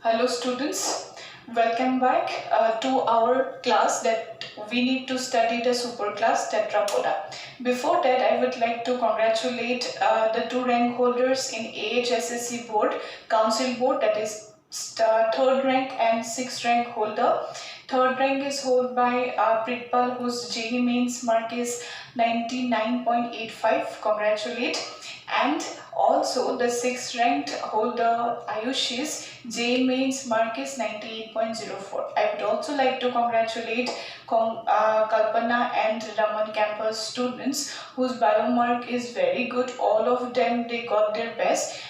Hello students, welcome back to our class that we need to study the superclass Tetrapoda. Before that, I would like to congratulate the two rank holders in AHSSC board, council board, that is third rank and sixth rank holder. Third rank is held by Pritpal, whose JEE mains mark is 99.85. Congratulate. And also the sixth ranked holder Ayush's JEE mains mark is 98.04. I would also like to congratulate Kalpana and Raman campus students whose bio mark is very good. All of them, they got their best.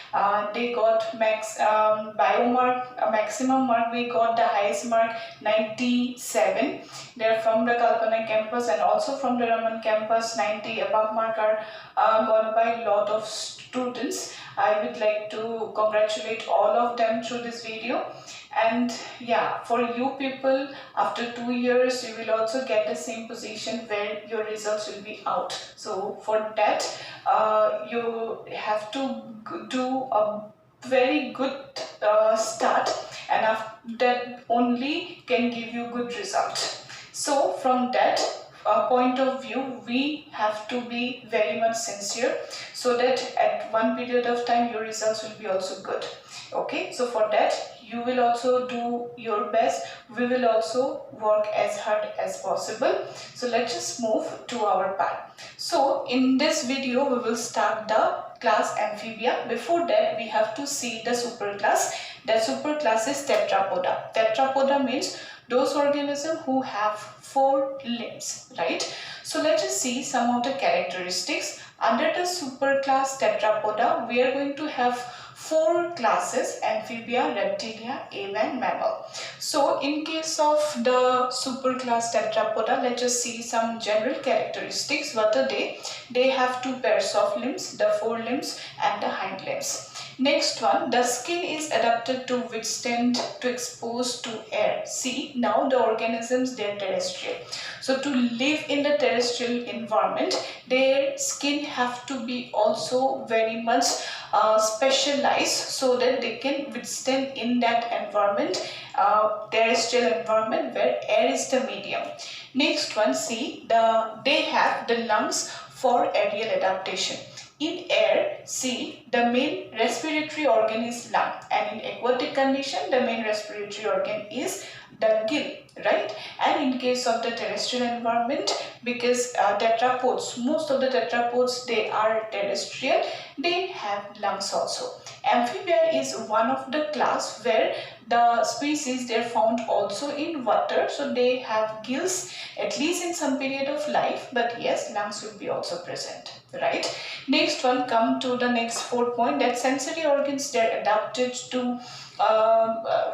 They got bio mark, maximum mark. We got the highest mark 97. They're from the Kalpana campus and also from the Raman campus. 90 above mark are got by a lot of students. I would like to congratulate all of them through this video. And yeah, for you people, after 2 years you will also get the same position where your results will be out. So for that you have to do a very good start, and after that only can give you good result. So from that point of view, we have to be very much sincere so that at one period of time your results will be also good. Okay, so for that you will also do your best. We will also work as hard as possible. So let's just move to our part. So in this video we will start the class Amphibia. Before that we have to see the superclass. The superclass is Tetrapoda. Tetrapoda means those organisms who have 4 limbs, right? So let's just see some of the characteristics. Under the superclass Tetrapoda, we are going to have 4 classes: Amphibia, Reptilia, ape and mammal. So in case of the superclass Tetrapoda, let's just see some general characteristics. What are they? They have 2 pairs of limbs, the forelimbs and the hind limbs. Next one, the skin is adapted to withstand to expose to air. See, now the organisms, they are terrestrial. So to live in the terrestrial environment, their skin have to be also very much specialized so that they can withstand in that environment, terrestrial environment where air is the medium. Next one, see, they have the lungs for aerial adaptation. In air, see, the main respiratory organ is lung, and in aquatic condition the main respiratory organ is the gill, right? And in case of the terrestrial environment, because tetrapods, most of the tetrapods, they are terrestrial, they have lungs also. Amphibia is one of the class where the species, they are found also in water, so they have gills at least in some period of life, but yes, lungs will be also present, right? Next one, come to the next 4th point, that sensory organs, they are adapted to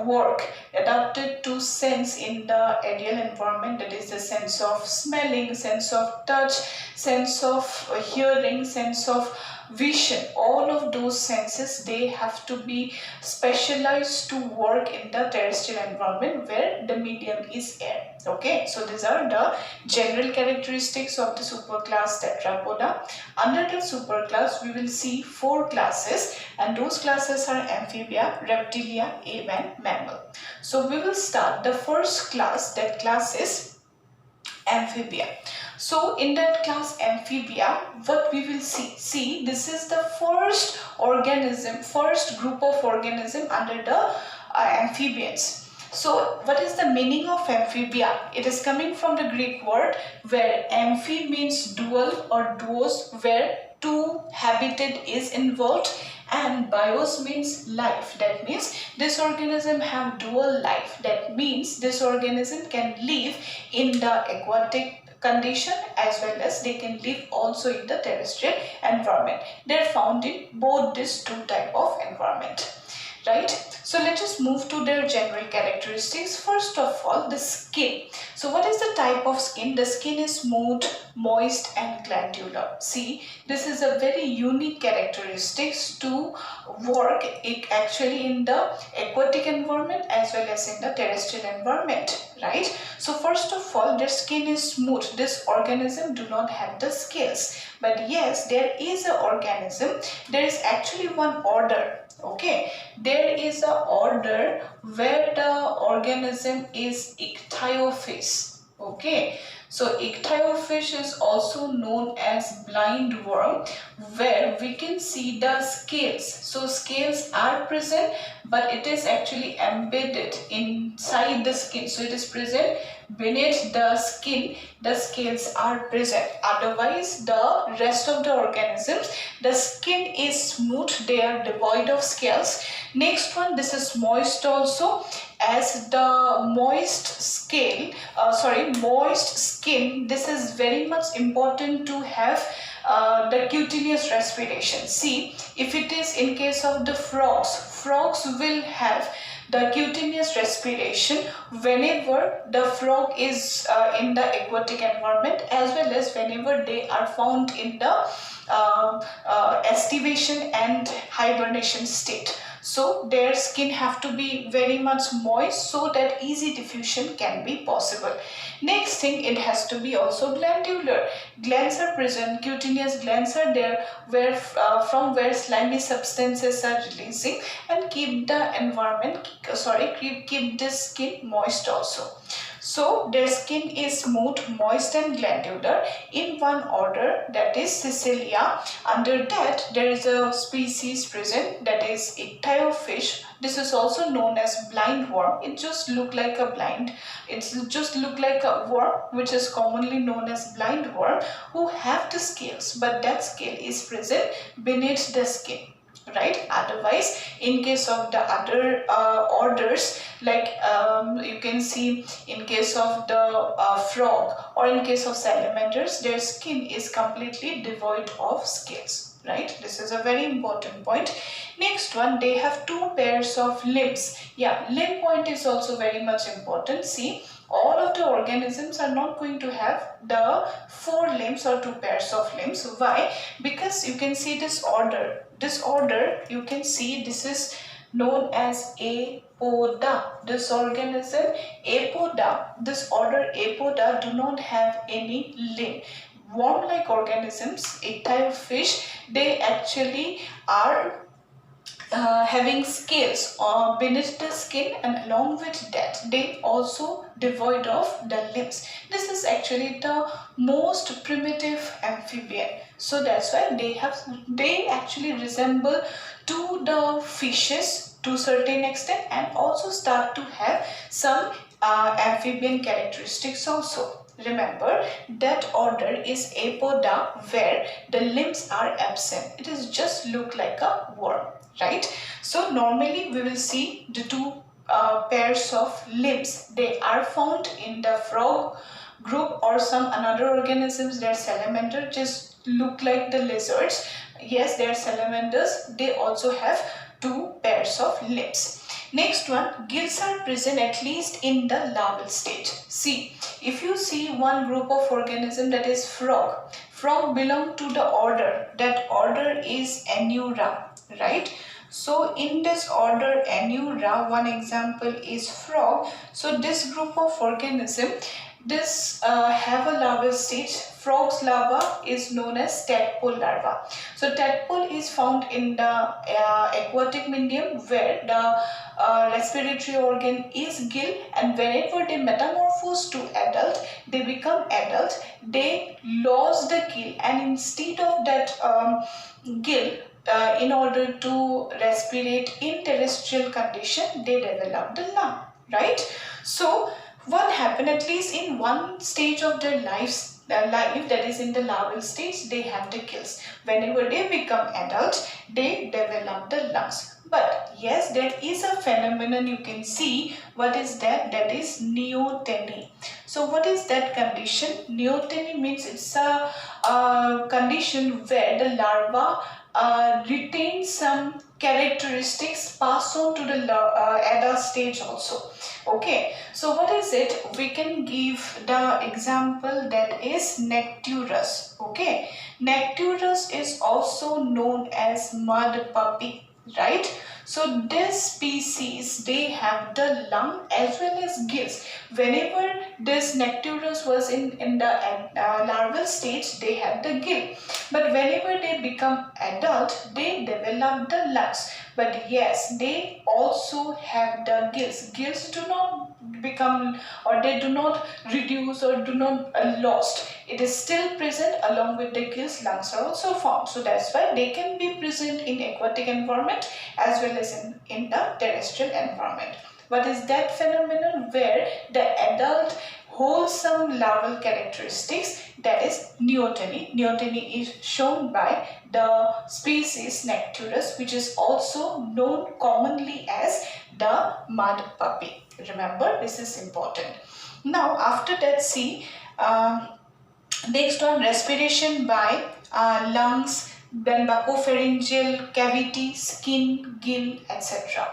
work, adapted to sense in the aerial environment, that is the sense of smelling, sense of touch, sense of hearing, sense of vision. All of those senses, they have to be specialized to work in the terrestrial environment where the medium is air. Okay, so these are the general characteristics of the superclass Tetrapoda. Under the superclass we will see 4 classes, and those classes are Amphibia, Reptilia, ape and mammal. So we will start the first class. That class is Amphibia. So in that class Amphibia, what we will see, this is the first organism, first group of organism under the amphibians. So what is the meaning of Amphibia? It is coming from the Greek word where amphi means dual or duos, where 2 habitat is involved, and bios means life. That means this organism have dual life. That means this organism can live in the aquatic condition as well as they can live also in the terrestrial environment. They are found in both these 2 type of environment, right? So let us move to their general characteristics. First of all, the skin. So what is the type of skin? The skin is smooth, moist and glandular. See, this is a very unique characteristics to work actually in the aquatic environment as well as in the terrestrial environment, right? So first of all, their skin is smooth. This organism do not have the scales, but yes, there is an organism, there is actually one order Okay, there is a order where the organism is ichthyophis. Okay, so ichthyophis is also known as blind worm, where we can see the scales. So scales are present, but it is actually embedded inside the skin. So it is present beneath the skin. The scales are present. Otherwise, the rest of the organisms, the skin is smooth. They are devoid of scales. Next one, this is moist also, as the moist skin, this is very much important to have the cutaneous respiration. See, if it is in case of the frogs will have the cutaneous respiration whenever the frog is in the aquatic environment, as well as whenever they are found in the estivation and hibernation state. So their skin have to be very much moist so that easy diffusion can be possible. Next thing, it has to be also glandular. Glands are present, cutaneous glands are there, where from where slimy substances are releasing and keep the environment, keep the skin moist also. So their skin is smooth, moist and glandular in one order, that is Cicelia. Under that there is a species present, that is ichthyofish. This is also known as blind worm. It just look like a worm, which is commonly known as blind worm, who have the scales, but that scale is present beneath the skin. Right. Otherwise, in case of the other orders, like you can see in case of the frog or in case of salamanders, their skin is completely devoid of scales. Right. This is a very important point. Next one, they have two pairs of limbs. Yeah, limb point is also very much important. See, all of the organisms are not going to have the four limbs or two pairs of limbs. Why? Because you can see this order. This order, you can see this is known as Apoda. This organism, Apoda, this order Apoda do not have any limb. Worm-like organisms, ichthyofish, they actually are having scales beneath the skin, and along with that they also devoid of the limbs. This is actually the most primitive amphibian, so that's why they actually resemble to the fishes to certain extent, and also start to have some amphibian characteristics also. Remember that order is Apoda, where the limbs are absent. It is just look like a worm, right? So normally we will see the two pairs of limbs. They are found in the frog group or some another organisms. They are salamander, just look like the lizards. Yes, they are salamanders. They also have two pairs of limbs. Next one, gills are present at least in the larval stage. See, if you see one group of organism, that is frog. Frog belong to the order. That order is Anura, right? So in this order Anura, one example is frog. So this group of organism, this have a larval stage. Frog's larva is known as tadpole larva. So tadpole is found in the aquatic medium, where the respiratory organ is gill, and whenever they metamorphose to adult, they become adult, they lose the gill, and instead of that gill, in order to respirate in terrestrial condition, they develop the lung, right? So what happened, at least in one stage of their life, that is in the larval stage, they have the gills. Whenever they become adult, they develop the lungs. But yes, there is a phenomenon you can see. What is that? That is neoteny. So what is that condition? Neoteny means it's a condition where the larva retain some characteristics passed on to the adult stage also. Okay, so what is it? We can give the example, that is Necturus. Okay, Necturus is also known as mud puppy, right? So this species, they have the lung as well as gills. Whenever this Necturus was in the larval stage, they had the gill. But whenever they become adult, they develop the lungs. But yes, they also have the gills. Gills do not become, or they do not reduce or do not lost. It is still present. Along with the gills, lungs are also formed. So that's why they can be present in aquatic environment as well as in the terrestrial environment. What is that phenomenon where the adult wholesome larval characteristics, that is neoteny. Neoteny is shown by the species Necturus, which is also known commonly as the mud puppy. Remember, this is important. Now after that, see, next one, respiration by lungs, then buccopharyngeal cavity, skin, gill, etc.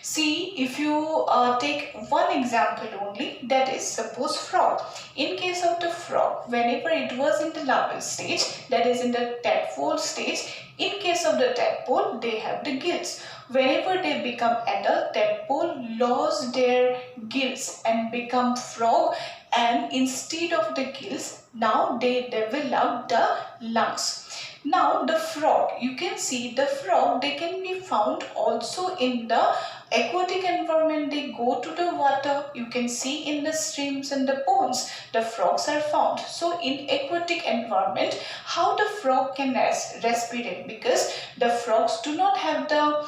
See, if you take one example only, that is suppose frog. In case of the frog, whenever it was in the larval stage, that is in the tadpole stage, in case of the tadpole, they have the gills. Whenever they become adult, tadpole lose their gills and become frog, and instead of the gills, now they develop the lungs. Now the frog, you can see the frog, they can be found also in the aquatic environment. They go to the water. You can see in the streams and the ponds, the frogs are found. So in aquatic environment, how the frog can respirate? Because the frogs do not have the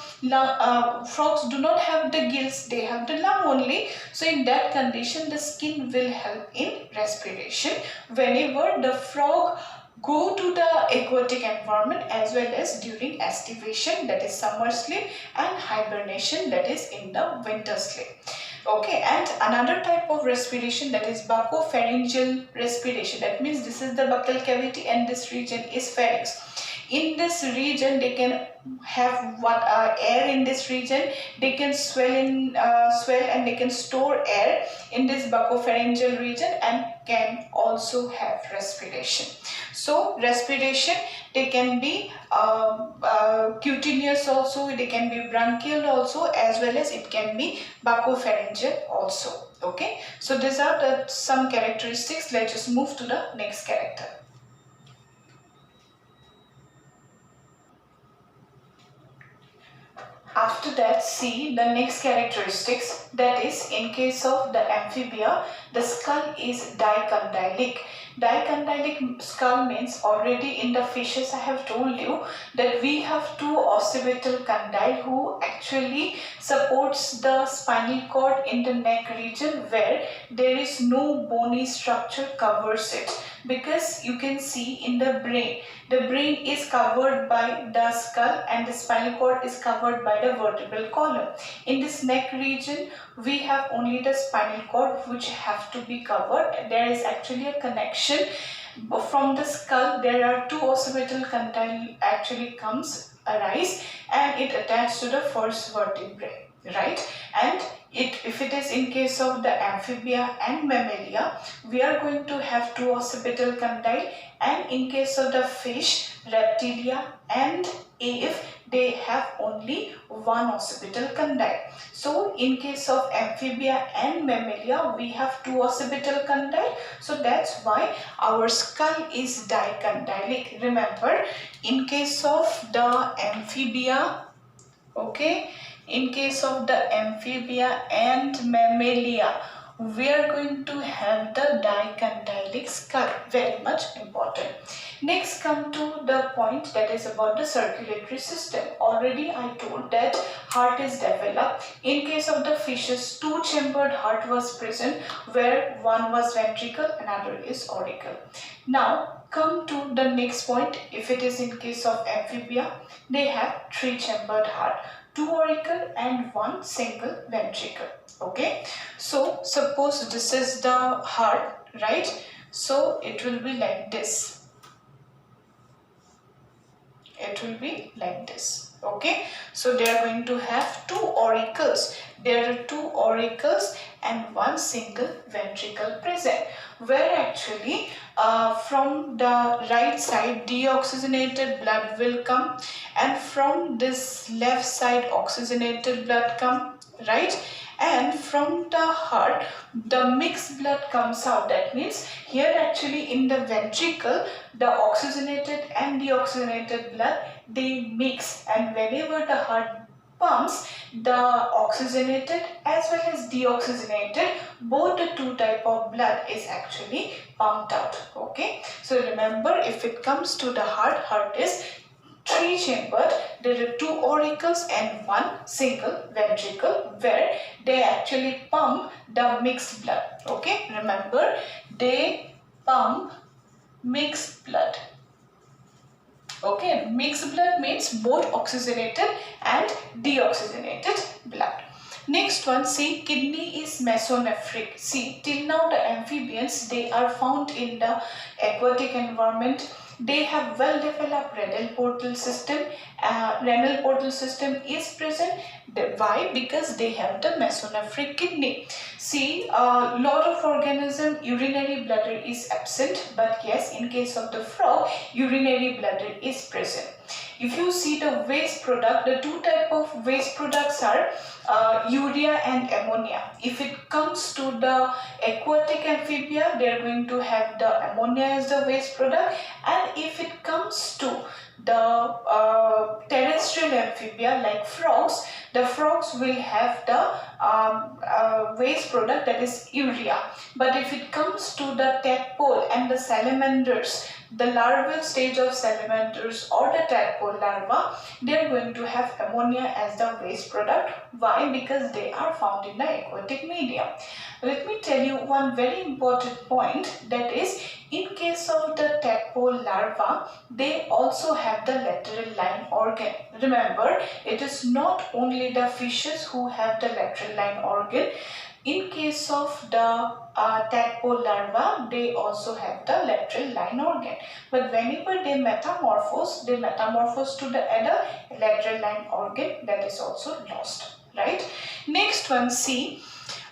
gills, they have the lung only. So in that condition, the skin will help in respiration whenever the frog go to the aquatic environment, as well as during estivation, that is summer sleep, and hibernation, that is in the winter sleep. Okay, and another type of respiration, that is buccopharyngeal respiration. That means this is the buccal cavity and this region is pharynx. In this region, they can have air in this region. They can swell and they can store air in this buccopharyngeal region and can also have respiration. So respiration, they can be cutaneous also, they can be bronchial also, as well as it can be buccopharyngeal also. Okay, so these are the some characteristics. Let's just move to the next character. After that, see the next characteristics, that is in case of the amphibia, the skull is dicondylic. Dicondylic skull means, already in the fishes I have told you that we have two occipital condyle who actually supports the spinal cord in the neck region, where there is no bony structure covers it. Because you can see in the brain is covered by the skull and the spinal cord is covered by the vertebral column. In this neck region, we have only the spinal cord which have to be covered. There is actually a connection from the skull. There are two occipital condyle actually arise, and it attaches to the first vertebrae, right? And if it is in case of the amphibia and mammalia, we are going to have two occipital condyle, and in case of the fish, reptilia and aves, they have only one occipital condyle. So in case of amphibia and mammalia, we have two occipital condyle. So that's why our skull is dicondylic. Remember, in case of the amphibia, okay, in case of the amphibia and mammalia, we are going to have the dicondylic skull. Very much important. Next, come to the point that is about the circulatory system. Already I told that heart is developed. In case of the fishes, two-chambered heart was present, where one was ventricle, another is auricle. Now come to the next point. If it is in case of amphibia, they have three-chambered heart, two auricle and one single ventricle. Okay, so suppose this is the heart, right? So it will be like this. It will be like this. Okay, so they are going to have two auricles. There are two auricles and one single ventricle present, where actually from the right side deoxygenated blood will come, and from this left side oxygenated blood come, right? And from the heart the mixed blood comes out. That means here actually in the ventricle the oxygenated and deoxygenated blood they mix, and whenever the heart pumps, the oxygenated as well as deoxygenated, both the two type of blood is actually pumped out. Okay, so remember, if it comes to the heart is three chambered. There are two auricles and one single ventricle where they actually pump the mixed blood. Okay, remember, they pump mixed blood. Okay, mixed blood means both oxygenated and deoxygenated blood. Next one, see, kidney is mesonephric. See, till now the amphibians, they are found in the aquatic environment. They have well developed renal portal system. Renal portal system is present. Why? Because they have the mesonephric kidney. See, a lot of organism urinary bladder is absent, but yes, in case of the frog, urinary bladder is present. If you see the waste product, the two type of waste products are urea and ammonia. If it comes to the aquatic amphibia, they are going to have the ammonia as the waste product, and if it comes to the terrestrial amphibia like frogs, the frogs will have the waste product, that is urea. But if it comes to the tadpole and the salamanders, the larval stage of salamanders or the tadpole larva, they are going to have ammonia as the waste product. Why? Because they are found in the aquatic medium. Let me tell you one very important point, that is, in case of the tadpole larva, they also have the lateral line organ. Remember, it is not only the fishes who have the lateral line organ. In case of the tadpole larva, they also have the lateral line organ. But whenever they metamorphose to the adult, lateral line organ that is also lost. Right? Next one, see.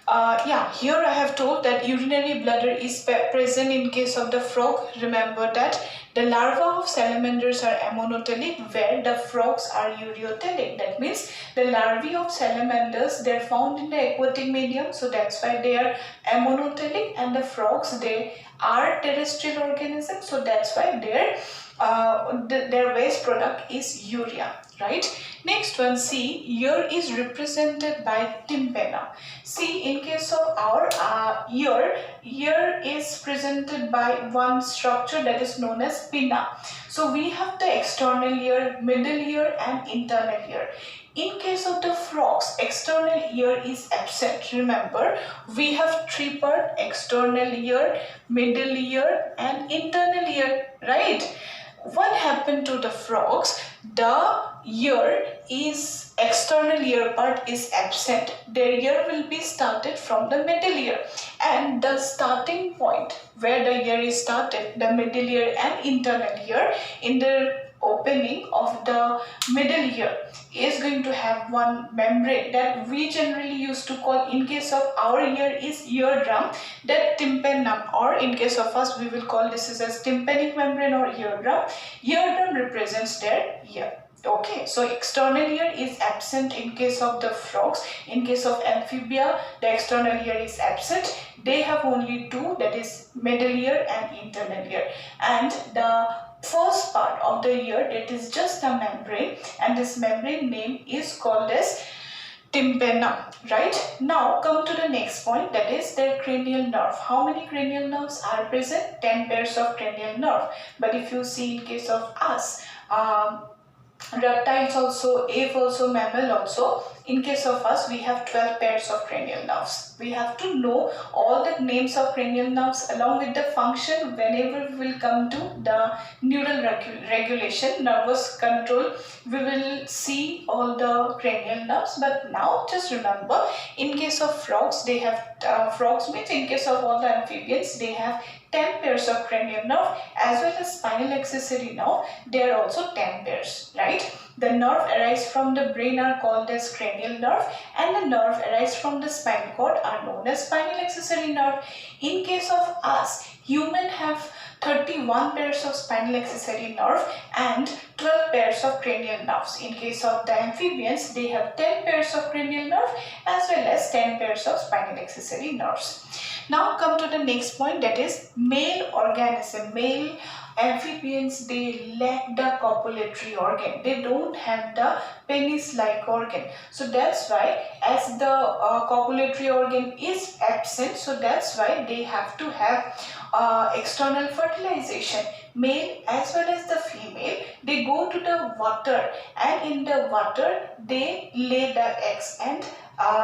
Here I have told that urinary bladder is present in case of the frog. Remember that the larvae of salamanders are ammonotelic, where the frogs are ureotelic. That means the larvae of salamanders, they are found in the aquatic medium, so that's why they are ammonotelic, and the frogs, they are terrestrial organisms, so that's why their waste product is urea. Right? Next one, see, ear is represented by tympana. See, in case of our ear is presented by one structure that is known as pinna. So we have the external ear, middle ear and internal ear. In case of the frogs, external ear is absent. Remember, we have three parts: external ear, middle ear and internal ear, right? What happened to the frogs? The external ear part is absent. Their ear will be started from the middle ear, and the starting point where the ear is started, the middle ear and internal ear, in the opening of the middle ear is going to have one membrane that we generally used to call, in case of our ear is eardrum, that tympanum, or in case of us we will call this as tympanic membrane or eardrum. Eardrum represents their ear. Okay, so external ear is absent in case of the frogs. In case of amphibia, the external ear is absent. They have only two, that is middle ear and internal ear. And the first part of the ear, that is just a membrane, and this membrane name is called as tympanum. Right? Now come to the next point, that is their cranial nerve. How many cranial nerves are present? 10 pairs of cranial nerve. But if you see in case of us, reptiles also, ape also, mammal also, in case of us we have 12 pairs of cranial nerves. We have to know all the names of cranial nerves along with the function whenever we will come to the neural regulation, nervous control. We will see all the cranial nerves, but now just remember, in case of frogs, they have frogs means in case of all the amphibians, they have 10 pairs of cranial nerve, as well as spinal accessory nerve, they are also 10 pairs, right? The nerve arise from the brain are called as cranial nerve, and the nerve arise from the spinal cord are known as spinal accessory nerve. In case of us, human have 31 pairs of spinal accessory nerve and 12 pairs of cranial nerves. In case of the amphibians, they have 10 pairs of cranial nerve as well as 10 pairs of spinal accessory nerves. Now come to the next point, that is male organism. Male amphibians, they lack the copulatory organ. They don't have the penis-like organ. So that's why, as the copulatory organ is absent, so that's why they have to have external fertilization. Male as well as the female, they go to the water, and in the water they lay the eggs, and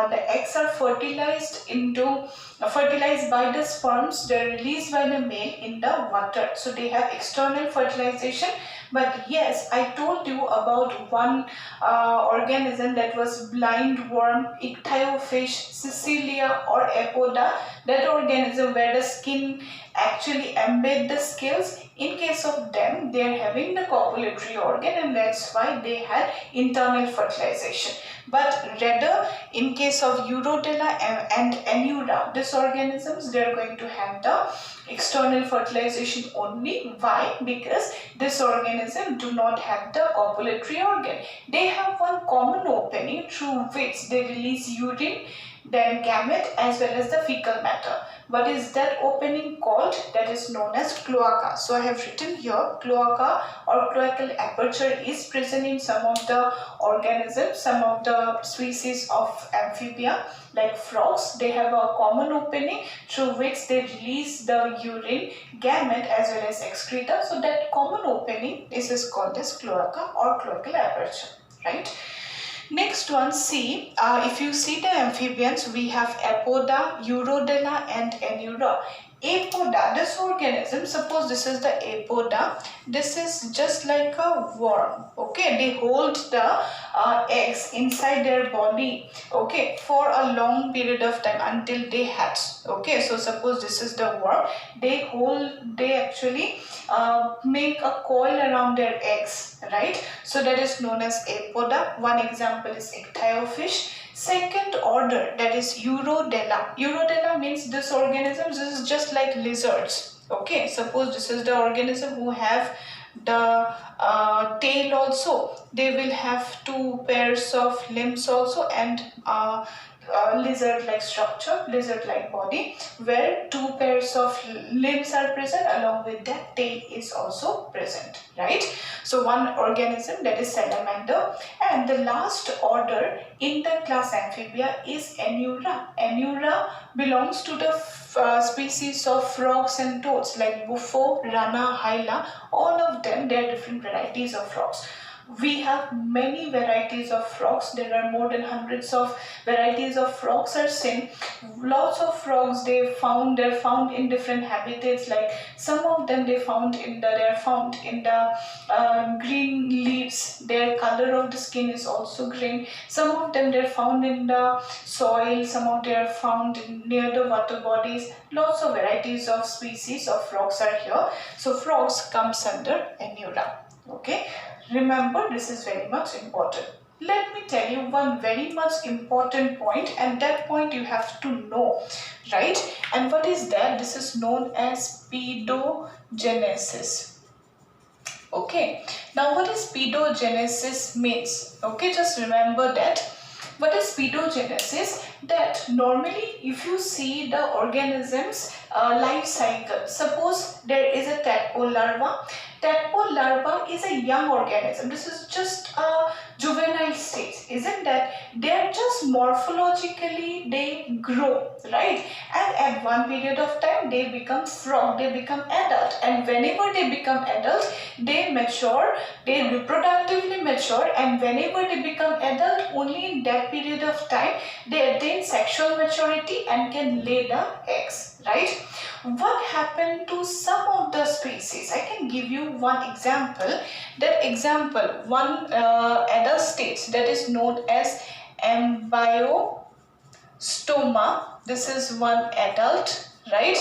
the eggs are fertilized by the sperms. They are released by the male in the water. So they have external fertilization. But yes, I told you about one organism, that was blind worm, ichthyofish, Cecilia or Apoda. That organism where the skin actually embed the scales. In case of them, they are having the copulatory organ, and that's why they had internal fertilization. But rather, in case of Urodela and Anura, these organisms, they are going to have the external fertilization only. Why? Because this organism do not have the copulatory organ. They have one common opening through which they release urine, then gamete as well as the fecal matter. What is that opening called? That is known as cloaca. So I have written here, cloaca or cloacal aperture is present in some of the organisms, some of the species of amphibia like frogs. They have a common opening through which they release the urine, gamete as well as excreta. So that common opening is called as cloaca or cloacal aperture, right? Next one, see, if you see the amphibians, we have Apoda, Urodela and Anura. Apoda, this organism, suppose this is the Apoda, this is just like a worm, okay? They hold the eggs inside their body, okay, for a long period of time until they hatch, okay? So suppose this is the worm, they actually make a coil around their eggs, right? So that is known as Apoda. One example is ichthyofish. Second order, that is Urodela. Urodela means this organism, this is just like lizards, okay? Suppose this is the organism who have the tail also. They will have 2 pairs of limbs also, and lizard-like structure, lizard-like body, where 2 pairs of limbs are present, along with that tail is also present, right? So one organism, that is salamander. And the last order in the class amphibia is Anura. Anura belongs to the species of frogs and toads like Bufo, Rana, Hyla. All of them, they are different varieties of frogs. We have many varieties of frogs. There are more than hundreds of varieties of frogs are seen. Lots of frogs they're found in different habitats. Like some of them they're found in the green leaves. Their color of the skin is also green. Some of them they're found in the soil. Some of them are found near the water bodies. Lots of varieties of species of frogs are here. So frogs comes under Anura. Okay. Remember, this is very much important. Let me tell you one very much important point, and that point you have to know, right? And what is that? This is known as pedogenesis. Okay. Now what is pedogenesis means? Okay, just remember that. What is pedogenesis? That normally if you see the organism's life cycle, suppose there is a tadpole larva. Tadpole larva is a young organism. This is just a juvenile stage, isn't that? They are just morphologically, they grow, right? And at one period of time, they become frog, they become adult. And whenever they become adult, they mature, they reproductively mature. And whenever they become adult, only in that period of time, they attain sexual maturity and can lay the eggs, right? What happened to some of the species? I can give you one example. That example, one adult stage, that is known as embryostoma. This is one adult, right?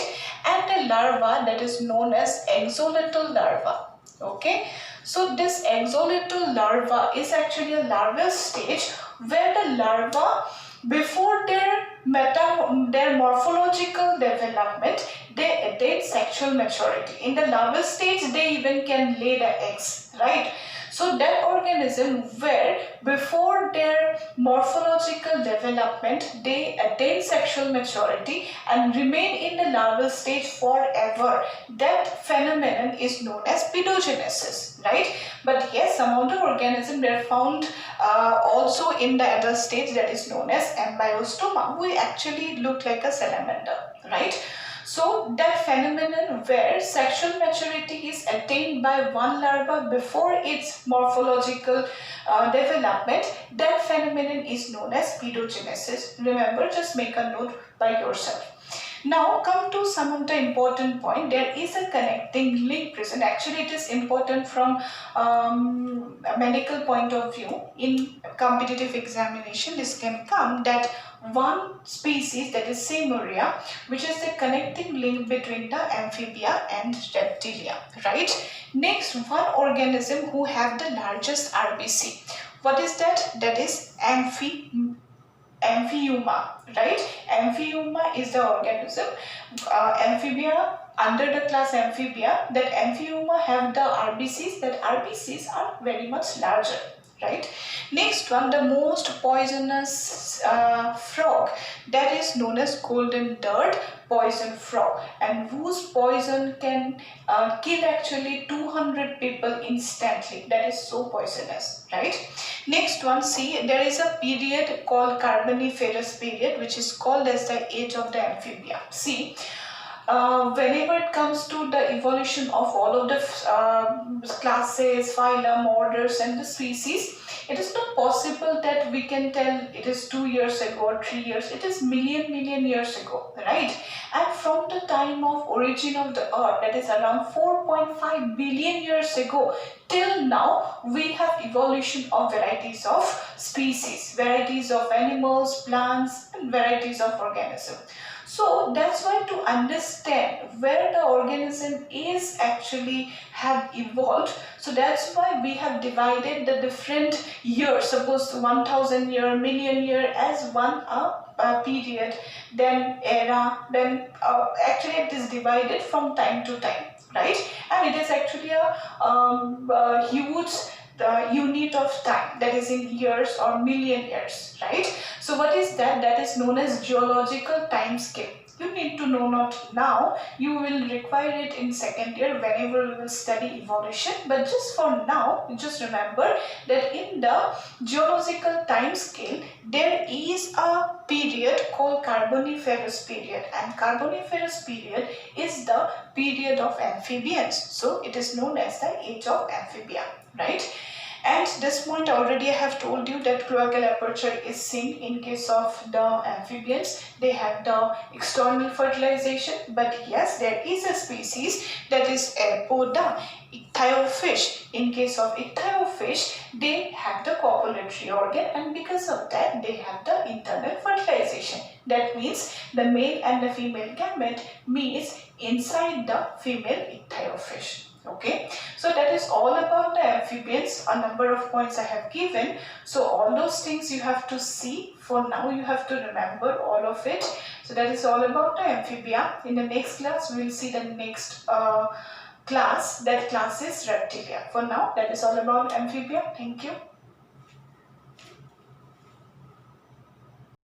and a larva that is known as exolithal larva. Okay, so this exolithal larva is actually a larval stage where the larva, before their morphological development, they attain sexual maturity. In the larval stage, they even can lay the eggs, right? So that organism where before their morphological development they attain sexual maturity and remain in the larval stage forever, that phenomenon is known as pedogenesis, right? But yes, some of the organisms they are found also in the adult stage, that is known as Ambiostoma, who actually look like a salamander, right? So that phenomenon where sexual maturity is attained by one larva before its morphological development, that phenomenon is known as pedogenesis. Remember, just make a note by yourself. Now come to some of the important point. There is a connecting link present. Actually, it is important from a medical point of view. In competitive examination, this can come that one species, that is Seymoria, which is the connecting link between the amphibia and reptilia, right? Next, one organism who have the largest RBC. What is that? That is Amphiuma, right? Amphiuma is the organism. Amphibia, under the class Amphibia, that Amphiuma have the RBCs, that RBCs are very much larger, right? Next one, the most poisonous frog, that is known as golden dart poison frog, and whose poison can kill actually 200 people instantly. That is so poisonous, right? Next one, see, there is a period called Carboniferous period, which is called as the age of the amphibia. See, whenever it comes to the evolution of all of the classes, phylum, orders and the species, it is not possible that we can tell it is 2 years ago or 3 years. It is million years ago, right? And from the time of origin of the earth, that is around 4.5 billion years ago, till now we have evolution of varieties of species, varieties of animals, plants and varieties of organisms. So that's why to understand where the organism is actually have evolved, so that's why we have divided the different years, suppose 1000 year, million year as one period, then era, then actually it is divided from time to time, right? And it is actually a huge the unit of time, that is in years or million years, right? So what is that? That is known as geological time scale. You need to know not now, you will require it in second year whenever you will study evolution, but just for now, just remember that in the geological time scale, there is a period called Carboniferous period, and Carboniferous period is the period of amphibians. So it is known as the age of amphibia, right? And this point already I have told you that cloacal aperture is seen in case of the amphibians. They have the external fertilization, but yes, there is a species that is Apoda, ichthyofish. In case of ichthyofish, they have the copulatory organ, and because of that they have the internal fertilization. That means the male and the female gamete meets inside the female ichthyofish. Okay, so that is all about the amphibians. A number of points I have given, so all those things you have to see. For now you have to remember all of it. So that is all about the amphibia. In the next class we will see the next class. That class is reptilia. For now, that is all about amphibia. Thank you.